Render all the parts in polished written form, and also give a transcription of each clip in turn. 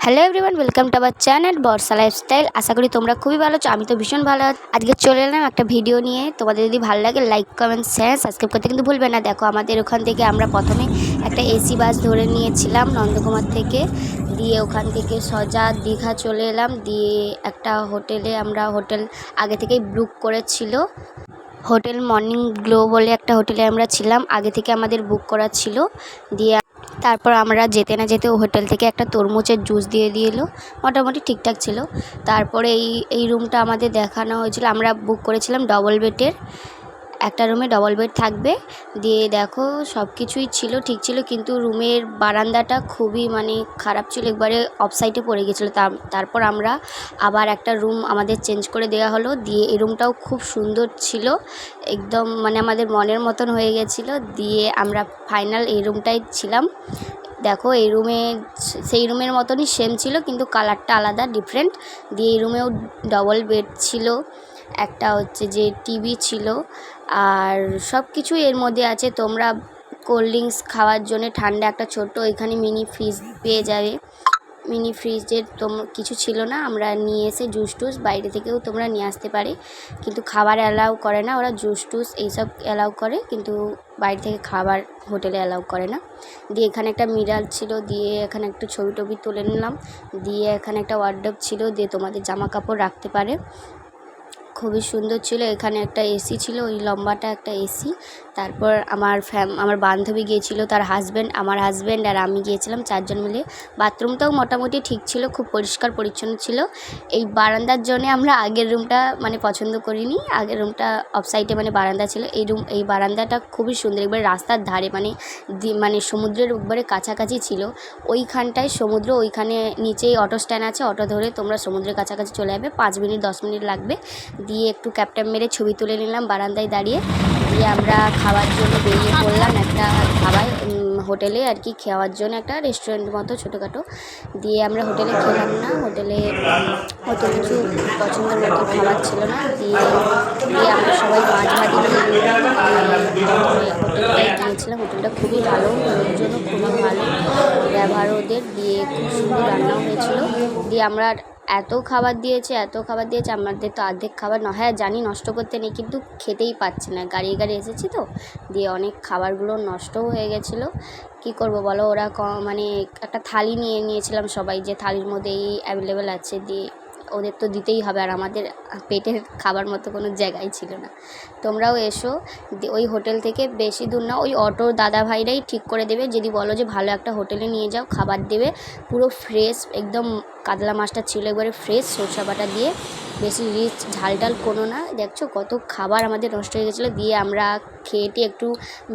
Hello everyone, welcome to our channel Barsha lifestyle. আশা করি তোমরা খুবই ভালো আছো। আমি তো ভীষণ ভালো আছি। আজকে চলে এলাম একটা ভিডিও নিয়ে। তোমাদের যদি ভালো লাগে লাইক কমেন্ট শেয়ার সাবস্ক্রাইব করতে কিন্তু ভুলবে না। দেখো, আমাদের ওখান থেকে আমরা প্রথমে একটা এসি বাস ধরে নিয়েছিলাম নন্দকুমার থেকে, দিয়ে ওখান থেকে সোজা দীঘা চলে এলাম। দিয়ে একটা হোটেল আগে থেকেই বুক করেছিল, হোটেল মর্নিং গ্লো বলে একটা হোটেলে আমরা ছিলাম, আগে থেকে আমাদের বুক করা ছিল। দিয়ে তারপর আমরা যেতে না যেতে হোটেল থেকে একটা তরমুজের জুস দিয়ে এলো, মোটামুটি ঠিকঠাক ছিল। তারপরে এই রুমটা আমাদের দেখানো হয়েছিল। আমরা বুক করেছিলাম ডবল বেডের, একটা রুমে ডবল বেড থাকবে। দিয়ে দেখো সব কিছুই ছিল, ঠিক ছিল, কিন্তু রুমের বারান্দাটা খুবই খারাপ ছিল, একবারে অফসাইডে পড়ে গেছিলো। তারপর আমরা আবার একটা রুম আমাদের চেঞ্জ করে দেওয়া হলো। দিয়ে এই রুমটাও খুব সুন্দর ছিল, একদম আমাদের মনের মতন হয়ে গেছিলো। দিয়ে আমরা ফাইনাল এই রুমটাই ছিলাম। দেখো এই রুমে সেই রুমের মতনই সেম ছিল, কিন্তু কালারটা আলাদা, ডিফারেন্ট। দিয়ে এই রুমেও ডবল বেড ছিল, একটা হচ্ছে যে টিভি ছিল, আর সব কিছু এর মধ্যে আছে। তোমরা কোল্ড ড্রিঙ্কস খাওয়ার জন্য ঠান্ডা একটা ছোট্ট এখানে মিনি ফ্রিজ পেয়ে যাবে। মিনি ফ্রিজের কিছু ছিল না, আমরা নিয়ে এসে জুস টুস বাইরে থেকেও তোমরা নিয়ে আসতে পারে, কিন্তু খাবার অ্যালাউ করে না ওরা। জুস টুস এইসব অ্যালাউ করে, কিন্তু বাইরে থেকে খাবার হোটেলে অ্যালাউ করে না। দিয়ে এখানে একটা মিরার ছিল, দিয়ে এখানে একটু ছবি টবি তুলে নিলাম। দিয়ে এখানে একটা ওয়ার্ডরোব ছিল, দিয়ে তোমাদের জামা কাপড় রাখতে পারে, খুবই সুন্দর ছিল। এখানে একটা এসি ছিল, ওই লম্বাটা একটা এসি। তারপর আমার বান্ধবী গিয়েছিল, তার হাজব্যান্ড, আমার হাজব্যান্ড আর আমি গিয়েছিলাম, 4 জন মিলে। বাথরুমটাও মোটামুটি ঠিক ছিল, খুব পরিষ্কার পরিচ্ছন্ন ছিল। এই বারান্দার জন্যে আমরা আগের রুমটা পছন্দ করিনি। আগের রুমটা অফসাইডে বারান্দা ছিল। এই বারান্দাটা খুবই সুন্দর, একবারে রাস্তার ধারে, সমুদ্রের একবারে কাছাকাছি ছিল। ওইখানটায় সমুদ্র, ওইখানে নিচেই অটো স্ট্যান্ড আছে, অটো ধরে তোমরা সমুদ্রের কাছাকাছি চলে যাবে, 5 মিনিট 10 মিনিট লাগবে। দিয়ে একটু ক্যাপটা মেরে ছবি তুলে নিলাম বারান্দায় দাঁড়িয়ে। দিয়ে আমরা খাওয়ার জন্য বেরিয়ে পড়লাম একটা হোটেলে আর কি, খাওয়ার জন্য একটা রেস্টুরেন্ট মতো ছোটোখাটো। দিয়ে আমরা হোটেলে খেলাম না, হোটেলে অত কিছু পছন্দের মতো খাবার ছিল না। দিয়ে আমরা সবাই মাছ ভাজি হোটেলটায় গিয়েছিলাম। হোটেলটা খুবই ভালো, লোকজনও খুবই ভালো, ব্যবহার ওদের। দিয়ে খুব সুন্দর রান্নাও হয়েছিল। দিয়ে আমরা এত খাবার দিয়েছে আমাদের তো অর্ধেক খাবার হ্যাঁ জানি নষ্ট করতে নেই, কিন্তু খেতেই পাচ্ছি না, গাড়ি এসেছি তো। দিয়ে অনেক খাবারগুলো নষ্টও হয়ে গেছিলো। কি করব বলো, ওরা একটা থালি নিয়েছিলাম সবাই, যে থালির মধ্যেই অ্যাভেলেবেল আছে, দিয়ে ওদের তো দিতেই হবে, আর আমাদের পেটের খাবার মতো কোনো জায়গায় ছিল না। তোমরাও এসো, ওই হোটেল থেকে বেশি দূর না, ওই অটোর দাদা ভাইরাই ঠিক করে দেবে। যদি বলো যে ভালো একটা হোটেলে নিয়ে যাও, খাবার দেবে পুরো ফ্রেশ, একদম কাতলা মাছটা ছিল একবারে ফ্রেশ, সরষা বাটা দিয়ে, বেশি রিচ ঝাল কোনো না। দেখছো কত খাবার আমাদের নষ্ট হয়ে গেছিলো। দিয়ে আমরা খেয়েটি একটু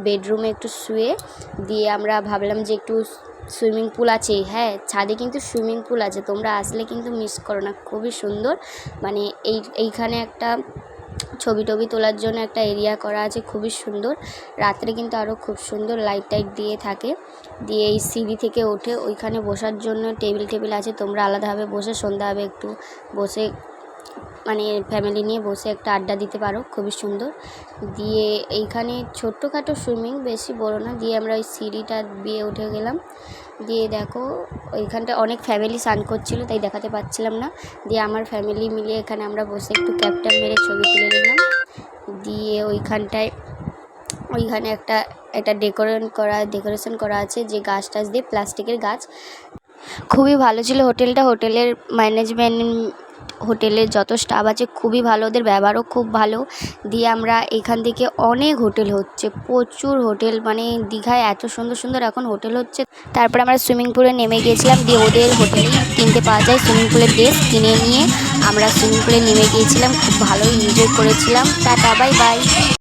বেডরুমে একটু শুয়ে, দিয়ে আমরা ভাবলাম যে একটু সুইমিং পুল আছে, হ্যাঁ ছাদে কিন্তু সুইমিং পুল আছে, তোমরা আসলে কিন্তু মিস করো না, খুবই সুন্দর। এইখানে একটা ছবি টবি তোলার জন্য একটা এরিয়া করা আছে, খুবই সুন্দর। রাত্রে কিন্তু আরও খুব সুন্দর লাইট টাইট দিয়ে থাকে। দিয়ে এই সিঁড়ি থেকে ওঠে, ওইখানে বসার জন্য টেবিল আছে, তোমরা আলাদাভাবে বসে সন্ধ্যাভাবে একটু বসে ফ্যামিলি নিয়ে বসে একটা আড্ডা দিতে পারো, খুবই সুন্দর। দিয়ে এইখানে ছোট্টখাটো সুইমিং, বেশি বড় না। দিয়ে আমরা ওই সিঁড়িটা দিয়ে উঠে গেলাম। দিয়ে দেখো ওইখানটা অনেক ফ্যামিলি স্নান করছিল, তাই দেখাতে পাচ্ছিলাম না। দিয়ে আমার ফ্যামিলি মিলে এখানে আমরা বসে একটু ক্যাপটা মেরে ছবি তুলে নিলাম। দিয়ে ওইখানে একটা ডেকোরেশন করা আছে, যে গাছ টাছ দিয়ে, প্লাস্টিকের গাছ, খুবই ভালো ছিল হোটেলটা। হোটেলের ম্যানেজমেন্ট, হোটেলের যত স্টাফ আছে খুবই ভালো, ওদের ব্যবহারও খুব ভালো। দিয়ে আমরা এখান থেকে অনেক হোটেল হচ্ছে, প্রচুর হোটেল, দীঘায় এত সুন্দর সুন্দর এখন হোটেল হচ্ছে। তারপরে আমরা সুইমিং পুলে নেমে গিয়েছিলাম। দিয়ে ওদের হোটেলেই কিনতে পাওয়া যায় সুইমিং পুলের ড্রেস, কিনে নিয়ে আমরা সুইমিং পুলে নেমে গিয়েছিলাম, খুব ভালোই এনজয় করেছিলাম। Tata, bye bye.